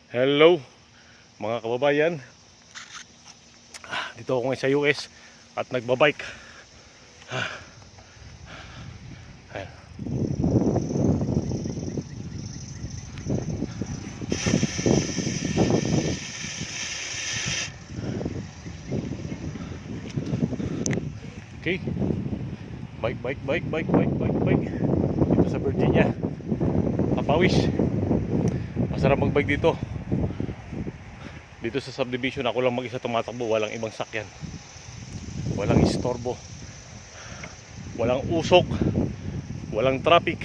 Hello mga kababayan. Dito ako ngayon sa US at nagbabike. Ayan. Okay. Bike. Dito sa Virginia. Papawis. Masarap magbike dito. Dito sa subdivision ako lang mag-isa tumatakbo, walang ibang sakyan. Walang istorbo. Walang usok. Walang traffic.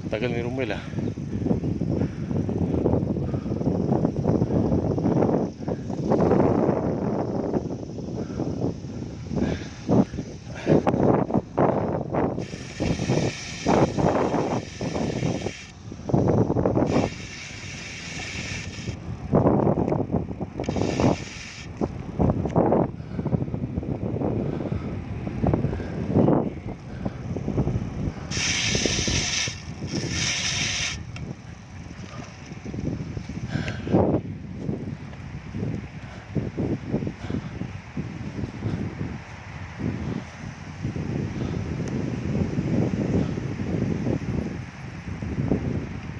Tagal ni Romel ah.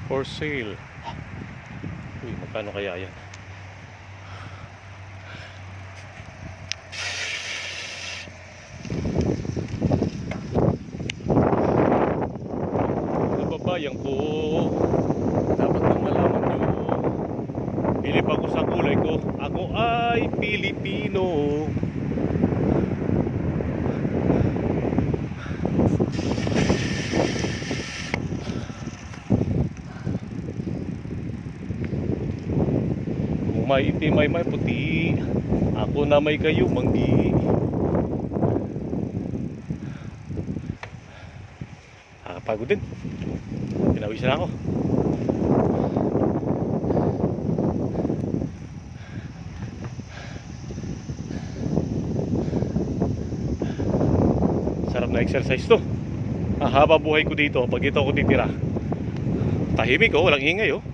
For sale. Uy, magkano kaya yan? Kababayan ko, dapat nang malaman nyo, bilib ako sa kulay ko, ako ay Pilipino. May itim ay may puti, ako na may kayo manggi. Nakapagod din. Pinawisan ako. Sarap na exercise to. Haba buhay ko dito pag dito ako titira. Tahimik oh, walang ingay oh.